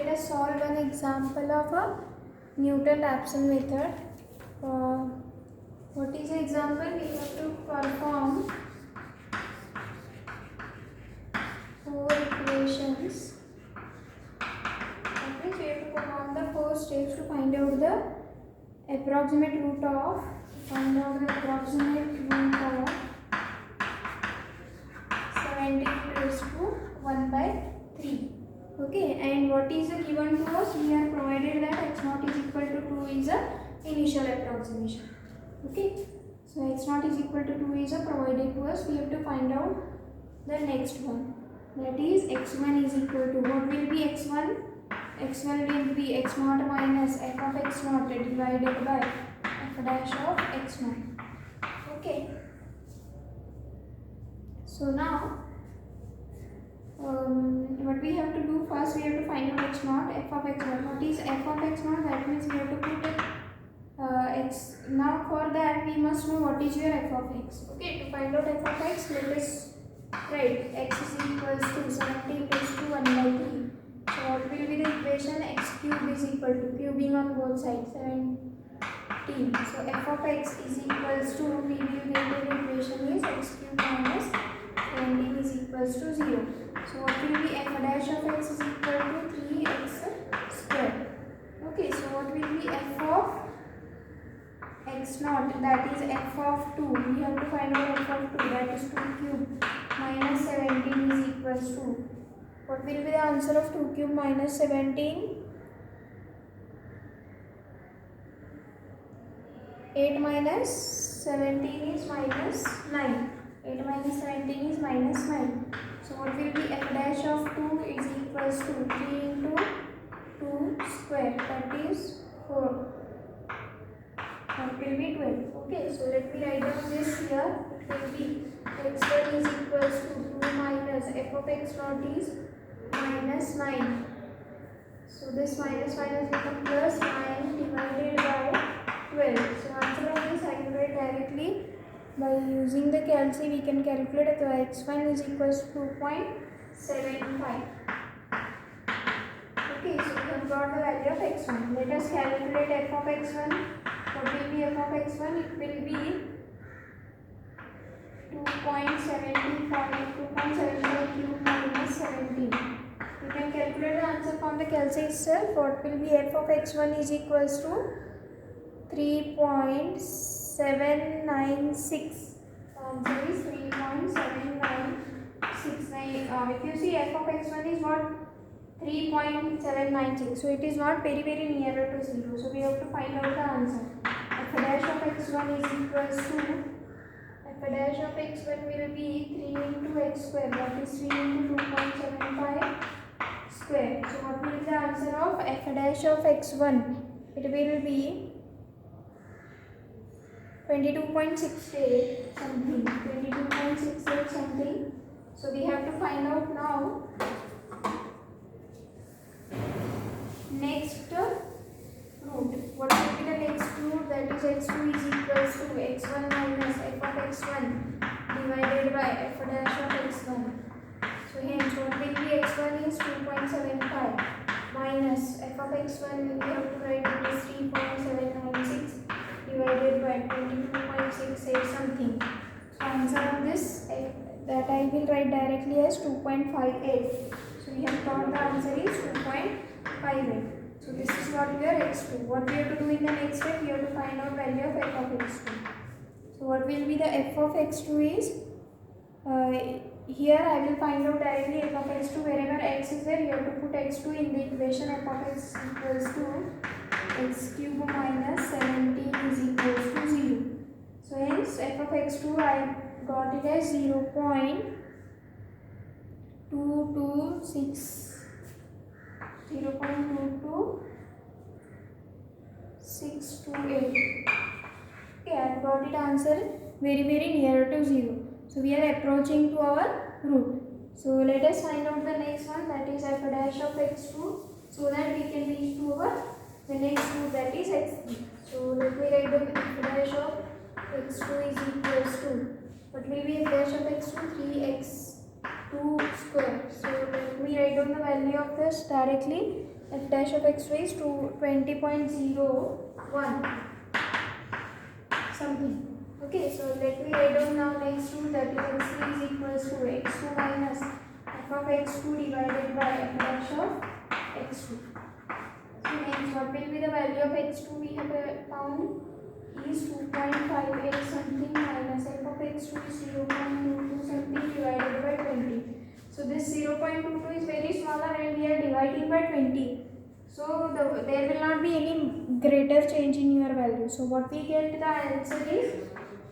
let us solve an example of a Newton-Raphson method. What is the example? We have to perform 4 equations. Okay, so we have to perform the 4 steps to find out the approximate root of 17 raised to 1 by 3. Okay, and what is given to us? We are provided that x0 is equal to 2 is a initial approximation. Okay, so x0 is equal to 2 is a provided to us. We have to find out the next one, that is x1 is equal to, what will be x1? x1 will be x0 minus f of x0 divided by f dash of x0. Okay, so now what we have to do first, we have to find out x0, f of x0. What is f of x0? That means we have to put it x. Now for that we must know what is your f of x. Okay, to find out f of x, let us write x is equals to 17 raised to 1 by 3. So what will be the equation? X cube is equal to, cubing on both sides, 17. So f of x is equals to, we will get the equation is x cube minus 17 is equals to 0. So what will be f dash of x is equal to 3x square. Okay, so what will be f of x0? That is f of 2. We have to find out f of 2, that is 2 cube minus 17 is equals to, what will be the answer of 2 cube minus 17? 8 minus 17 is minus 9. 8 minus 17 is minus 9. So what will be f dash of 2 is equals to 3 into 2 square, that is 4. That will be 12. Okay, so let me write down this here. It will be x1 is equals to 2 minus f of x0 is minus 9. So this minus minus become plus 9 divided by 12. So answer of this I will write directly. By using the calc, we can calculate the x1 is equals to 2.75. Okay, so we have got the value of x1. Let us calculate f of x1. What will be f of x1? It will be 2.75 cube minus 17. You can calculate the answer from the calc itself. What will be f of x1 is equals to 3.796. Answer is 3.796. If you see f of x1 is what? 3.796. So it is not very nearer to 0. So we have to find out the answer. F dash of x1 is equals to, f dash of x1 will be 3 into x square, that is 3 into 2.75 square. So what will be the answer of f dash of x1? It will be 22.68 something. 22.68 something. So we have to find out now next root. What will be the next root? That is x2 is equals to x1 minus f of x1 divided by f dash of x1. So hence what will be x1 is 2.75 minus f of x1, we have to write it as 3.796 divided by 22.68 something. So answer of this that I will write directly as 2.58. So we have got the answer is 2.58. So this is what we are x2. What we have to do in the next step? We have to find out value of f of x2. So what will be the f of x2 is, here I will find out directly f of x2. Wherever x is there, you have to put x2 in the equation. F of x equals to x cube minus 17 is equals to 0. So hence f of x2 I got it as 0.226. 0.22628. Okay, I have got it answer very near to 0. So we are approaching to our root. So let us find out the next one, that is f dash of x2, so that we can reach to the next root, that is x3. So let me write down f dash of x2 is equals to, what will be f dash of x2? 3x2 square. So let me write down the value of of this directly. F dash of x2 is 20.01 something. Okay, so let me write down now next rule, that is x3 is equals to x2 minus f of x2 divided by f dash of x2. So next, what will be the value of x2 we have found is 2.58 something minus f of x2 is 0.22 something divided by 20. So this 0.22 is very smaller and we are dividing by 20. So there will not be any greater change in your value. So what we get, the answer is,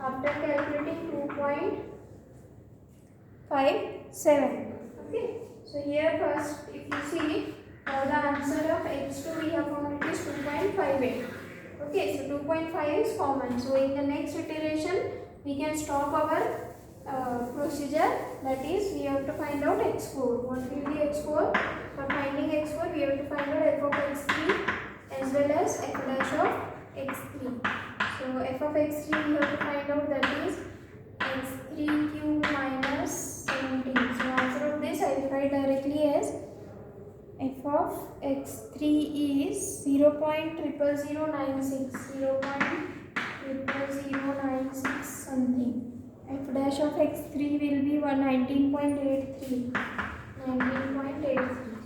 after calculating, 2.57. Okay. So here first, if you see, the answer of x2 we have found, it is 2.58. Okay. So 2.5 is common. So in the next iteration, we can stop our procedure. That is, we have to find out x4. What will be x4? For finding x4, we have to find out f of x3 as well as f dash of x3. So f of x3 we have to find out, that is x3 cube minus 17. So answer of this I will write directly as f of x3 is 0.00096 0.00096 something. F dash of x3 will be 19.83.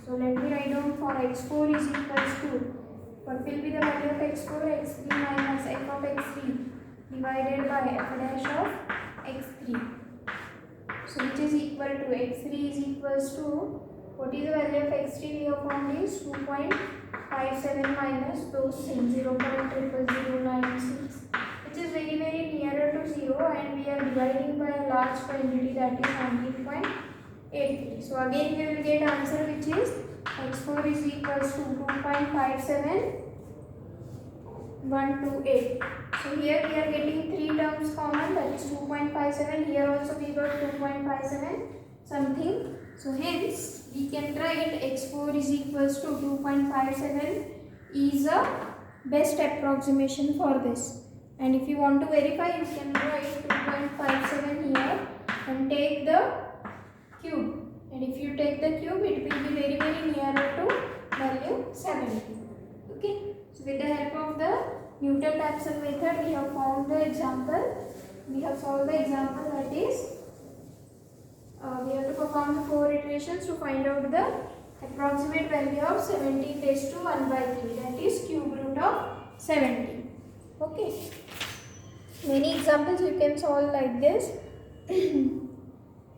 So let me write down, for x4 is equals to, what will be the value of x4? x3 minus f of x3 divided by f dash of x3. So which is equal to, x3 is equals to, what is the value of x3 we have found is 2.57 minus those things, 0.00096, which is very nearer to 0, and we are dividing by a large quantity, that is 19.83. So again we will get answer, which is x4 is equals to 2.57128. So here we are getting three terms common, that is 2.57. Here also we got 2.57 something. So hence we can write x4 is equals to 2.57 is a best approximation for this. And if you want to verify, you can write 2.57 here and take the cube. And if you take the cube, it will be very nearer to value 70. Okay. So with the help of the Newton-Raphson method, we have found the example. We have solved the example, that is, we have to perform the 4 iterations to find out the approximate value of 17 raised to 1 by 3. That is cube root of 17. Okay. Many examples you can solve like this.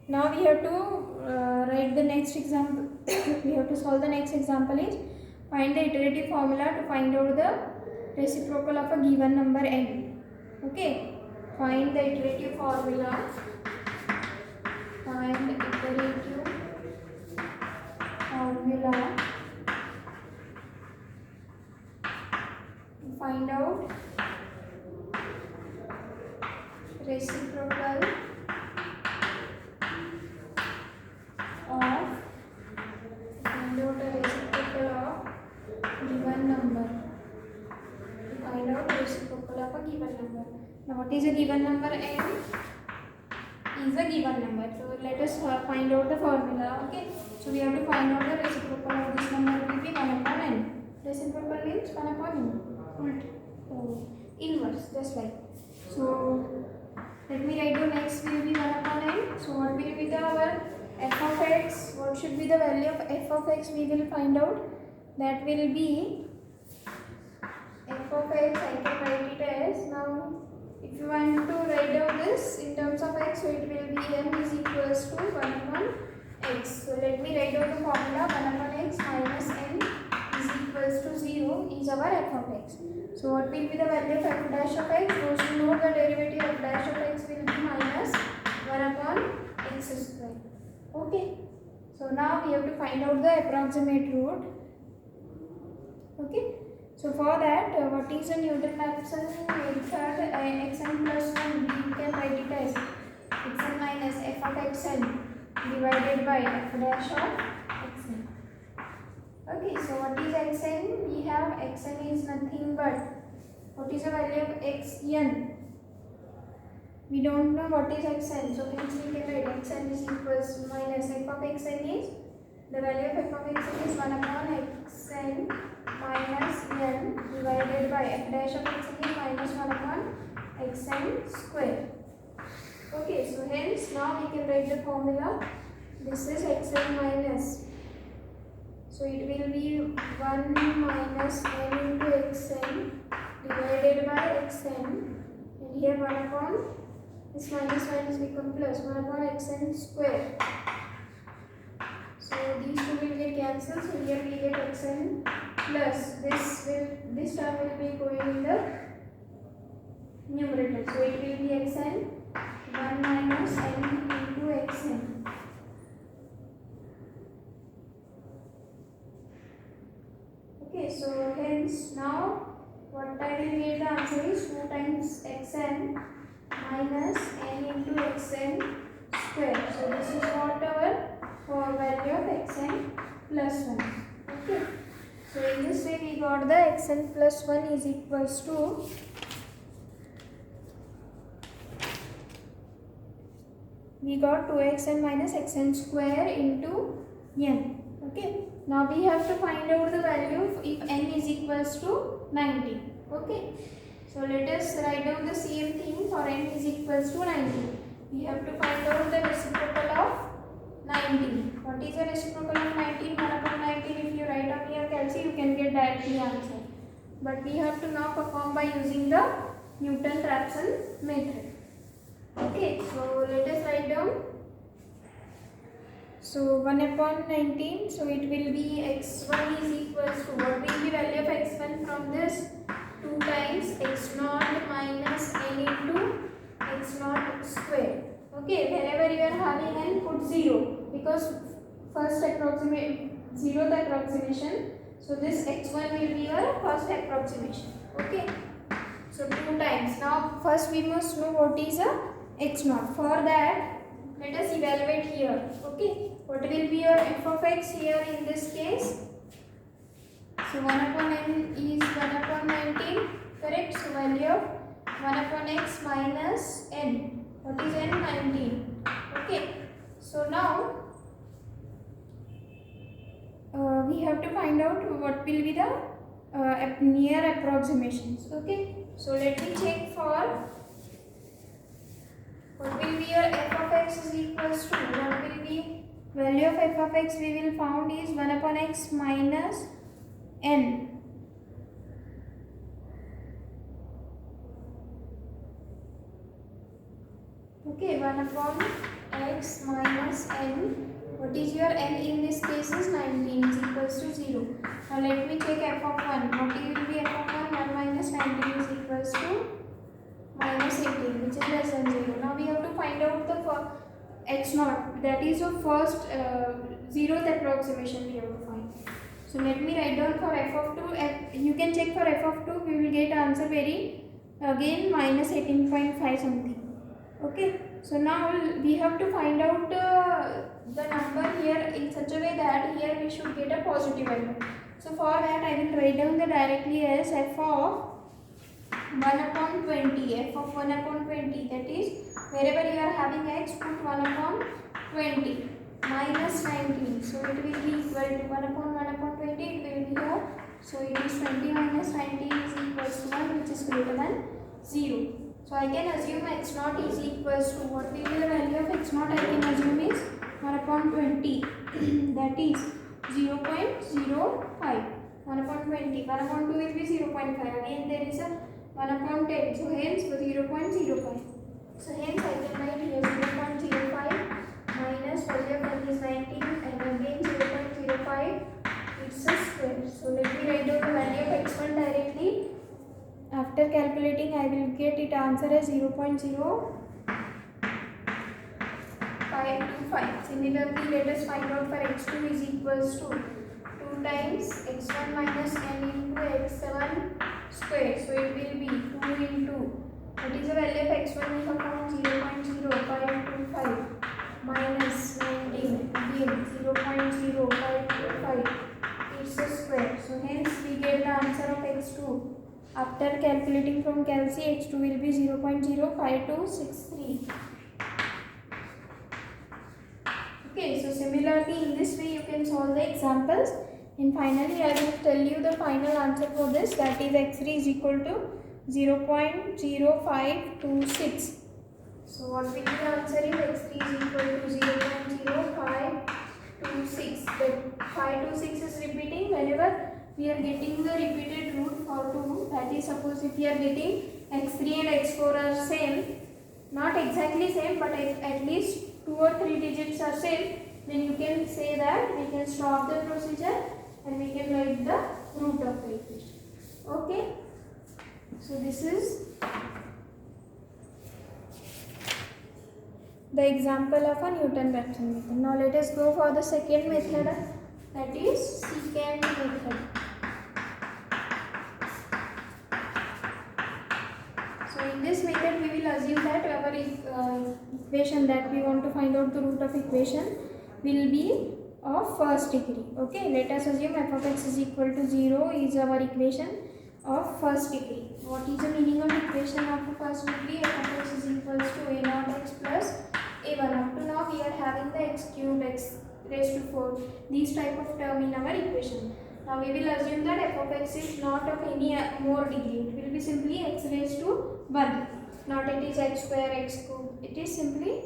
Now we have to write the next example. We have to solve the next example is, find the iterative formula to find out the reciprocal of a given number n. Okay. Find the iterative formula. Find the iterative formula to find out reciprocal of given number. Find out reciprocal of a given number. Now what is a given number? N is a given number. So let us find out the formula. Okay. So we have to find out the reciprocal of this number will be 1 upon n. Reciprocal means 1 upon n. Inverse, just like. So let me write down, x will be 1 upon n. So what will be our f of x? What should be the value of f of x? We will find out. That will be f of x. I can write it as, now if you want to write down this in terms of x, so it will be m is equals to 1 upon x. So let me write down the formula. 1 upon x minus n is equals to 0 is our f of x. So what will be the value of f dash of x? Those who know the derivative of dash of x will be minus 1 upon x square. Okay. So now we have to find out the approximate root. Okay. So for that, what is a Newton-Raphson method? Xn plus 1, we can write it as xn minus f of xn divided by f dash of xn. Okay, so what is xn? We have xn is nothing but, what is the value of xn? We don't know what is xn, so hence we can write xn is equals to minus f of xn is the value of f of x is 1 upon xn minus n divided by f dash of x is minus 1 upon xn square. Okay, so hence now we can write the formula. This is xn minus, so it will be 1 minus n into xn divided by xn, and here 1 upon this minus become plus 1 upon xn square. So these two will get cancelled, so here we get xn plus this term will be going in the numerator, so it will be xn 1 minus n into xn. Okay, so hence now what I will get the answer is 2 times xn minus n into xn square. So this is what our for value of xn plus 1. Okay, so in this way we got the xn plus 1 is equals to we got 2xn minus xn square into n. Okay, now we have to find out the value if n is equals to 90. Okay, so let us write down the same thing for n is equals to 90. We have to find out the reciprocal of 19. What is the reciprocal of 19? 1 upon 19. If you write on your calculus, you can get directly answer. But we have to now perform by using the Newton-Raphson method. Okay, so let us write down. So 1 upon 19. So it will be x1 is equals to, what will be value of x1 from this? 2 times x0 minus n into x0 square. Okay, wherever you are having n, put 0 because first zeroth approximation. So this x1 will be your first approximation. Okay, so 2 times. Now first we must know what is a x0. For that, let us evaluate here. Okay, what will be your f of x here in this case? So 1 upon n is 1 upon 19, correct? So value of 1 upon x minus n. What is n? 19. Okay, so now we have to find out what will be the near approximations. Okay, so let me check for what will be your f of x is equals to, what will be value of f of x we will found is 1 upon x minus n. Okay, 1 upon x minus n. What is your n in this case is 19 is equals to 0. Now let me check f of 1. What will be f of 1? 1 minus 19 is equals to minus 18, which is less than 0. Now we have to find out the x0. That is your first zeroth approximation we have to find. So let me write down for f of 2. You can check for f of 2. We will get answer very again minus 18.5 something. Okay, so now we have to find out the number here in such a way that here we should get a positive value. So for that I will write down the directly as f of 1 upon 20. F of 1 upon 20, that is wherever you are having x, put 1 upon 20 minus 19. So it will be equal to 1 upon 1 upon 20. It will be here. So it is 20 minus 19 is equals to 1, which is greater than 0. So I can assume x0 is equals to, what will be the value of x0? I can assume is 1 upon 20. That is 0.05. 1 upon 20. 1 upon 2 will be 0.5. Again there is a 1 upon 10. So hence 0.05. So hence I can write here 0.05 minus value of n is 19 and again 0.05. It's a square. So let me write down the value of x1 directly. After calculating, I will get it answer as 0.0525. Similarly, let us find out for x2 is equals to 2 times x1 minus n into x7 square. So it will be 2 into, what is the value of x1 we have found? 0.0525 minus 19 again 0.0525. It's a square. So hence we get the answer of x2. After calculating from calci, x2 will be 0.05263. Okay, so similarly in this way you can solve the examples, and finally I will tell you the final answer for this, that is x3 is equal to 0.0526. So what will be the answer is x3 is equal to 0.0526. The 526 is repeating whenever we are getting the repeated root for 2. That is, suppose if we are getting x3 and x4 are same, not exactly same but at least 2 or 3 digits are same, then you can say that we can stop the procedure and we can write the root of the equation. Okay, so this is the example of a Newton-Raphson method. Now let us go for the second method, that is secant method. So in this method we will assume that our equation that we want to find out the root of equation will be of first degree. Okay, let us assume f of x is equal to 0 is our equation of first degree. What is the meaning of equation of first degree? F of x is equal to a naught x plus a1. Up to now we are having the x cube, x raised to 4, these type of term in our equation. Now we will assume that f of x is not of any more degree. It will be simply x raised to 1. Not it is x square, x cube. It is simply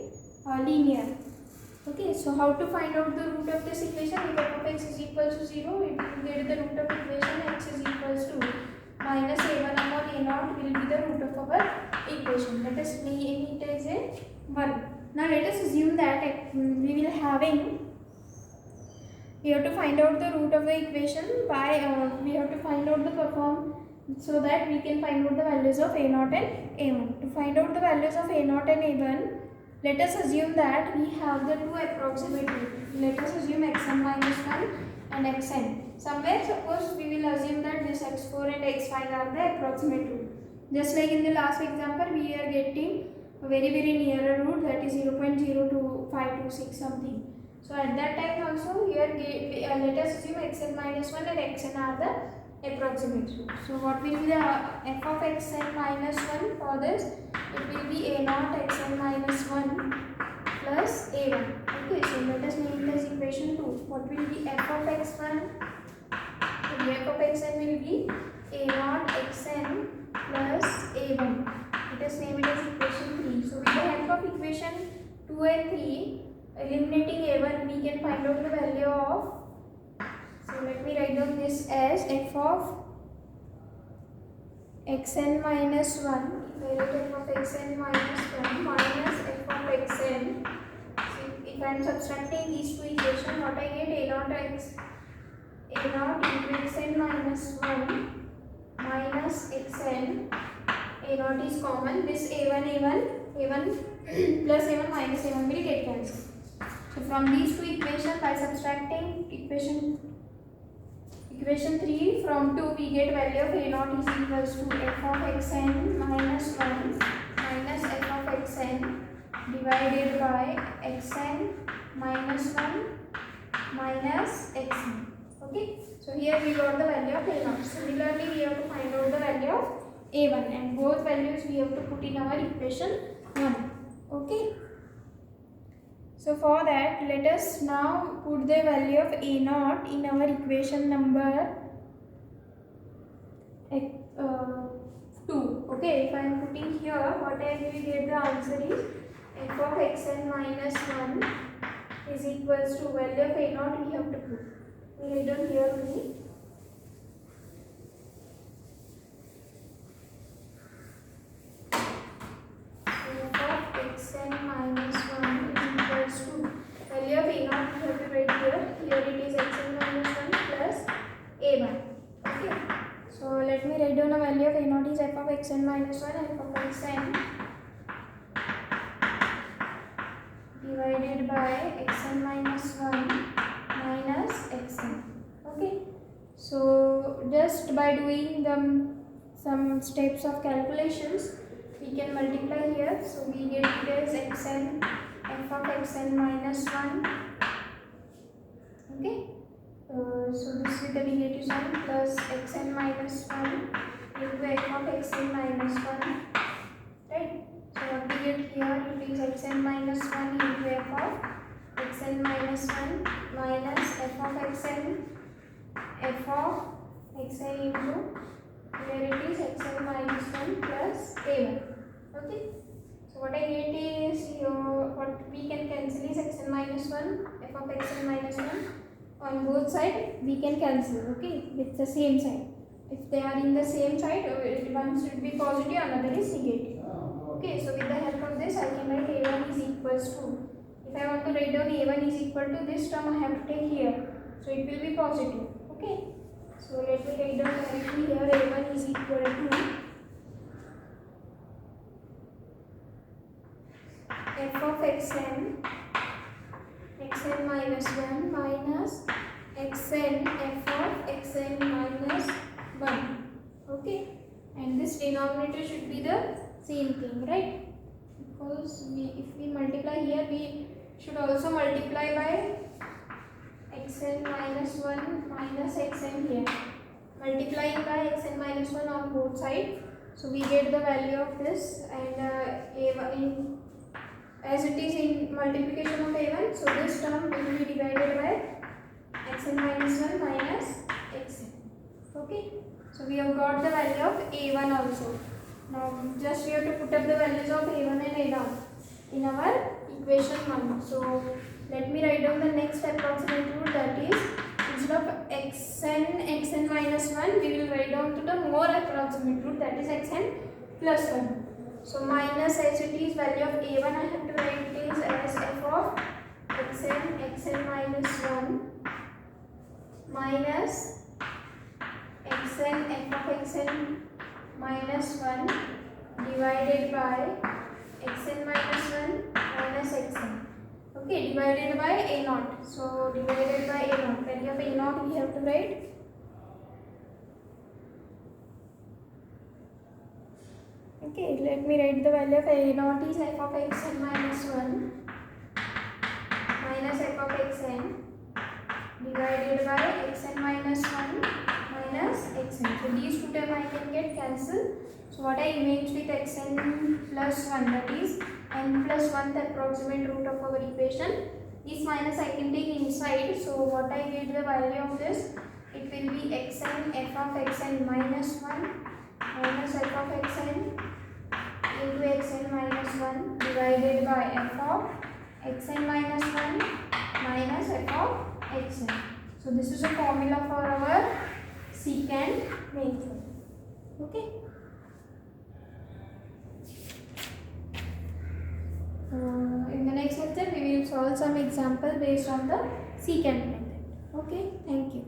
linear. Okay, so how to find out the root of this equation? If f of x is equal to 0, it will get the root of equation x is equal to minus a1 upon a naught will be the root of our equation. Let us name it as a 1. Now let us assume that we have to find out the root of the equation by we have to find out the perform, so that we can find out the values of a0 and a1. To find out the values of a0 and a1, let us assume that we have the two approximate roots. Let us assume xn minus 1 and xn. Somewhere suppose we will assume that this x4 and x5 are the approximate root. Just like in the last example, we are getting a very nearer root, that is 0.02526 something. So at that time also here let us assume xn minus 1 and xn are the approximate root. So what will be the f of xn minus 1 for this? It will be a0 xn minus 1 plus a1. Okay, so let us name it as equation 2. What will be f of x1? The f of xn will be a0 xn plus a1. Let us name it as equation 3. So with the help of equation 2 and 3, eliminating a1, we can find out the value of, so let me write down this as f of xn minus 1. If I write f of xn minus 1 minus f of xn, so if I am subtracting these two equations, what I get? a0 into xn minus 1 minus xn. a0 is common. This a1 plus a1 minus a1 will get cancelled. So from these two equations, by subtracting equation 3 from 2, we get value of a0 is equals to f of xn minus 1 minus f of xn divided by xn minus 1 minus xn. Okay, so here we got the value of a0. Similarly, we have to find out the value of a1, and both values we have to put in our equation 1. Okay, so for that, let us now put the value of a0 in our equation number 2. Okay, if I am putting here, what I will get the answer is f of xn minus 1 is equals to value of a0 we have to put. We write down here only. xn minus 1 is equals to value of a0 we have to write here. Here it is xn minus 1 plus a1. Okay, so let me write down a value of a0 is f of xn minus 1 and f of xn divided by xn minus 1 minus xn. Okay, so just by doing some steps of calculations, we can multiply here. So we get it as xn f of xn minus 1. Okay, so this is the negative sign plus xn minus 1 into f of xn minus 1. Right, so what we get here, it is xn minus 1 into f of xn xn minus 1 minus f of xn into, here it is xn minus 1 plus a1. Okay, so what I get is here, what we can cancel is xn minus 1, f of xn minus 1 on both sides we can cancel. Okay, it's the same side. If they are in the same side, one should be positive, another is negative. Okay, so with the help of this I can write a1 is equals to, if I want to write down a1 is equal to this term I have to take here, so it will be positive. Okay, so let me write down directly here, a1 is equal to f of xn minus 1 minus xn f of xn minus 1. Okay, and this denominator should be the same thing, right? Because if we multiply here, we should also multiply by xn minus 1 minus xn here. Multiplying by xn minus 1 on both sides, so we get the value of this, and as it is in multiplication of a1, so this term will be divided by xn minus 1 minus xn. Okay, so we have got the value of a1 also. Now just we have to put up the values of a1 and a0 in our equation 1. So let me write down the next approximate root, that is instead of xn minus 1 we will write down to the more approximate root, that is xn plus 1. So minus, as it is value of a1 I have to write it is as f of xn minus 1 minus xn f of xn minus 1 divided by xn minus 1 minus xn. Okay, divided by a0. So divided by a0, value of a0 we have to write. Okay, let me write the value of a0 is f of xn minus 1 minus f of xn divided by xn minus 1 minus xn. So these two terms I can get cancelled. So what I image with xn plus 1, that is n plus 1 the approximate root of our equation. This minus I can take inside. So what I get the value of this, it will be xn f of xn minus 1 minus f of xn into xn minus 1 divided by f of xn minus 1 minus f of xn. So this is a formula for our secant method. Okay. In the next lecture we will solve some example based on the secant method. Okay, thank you.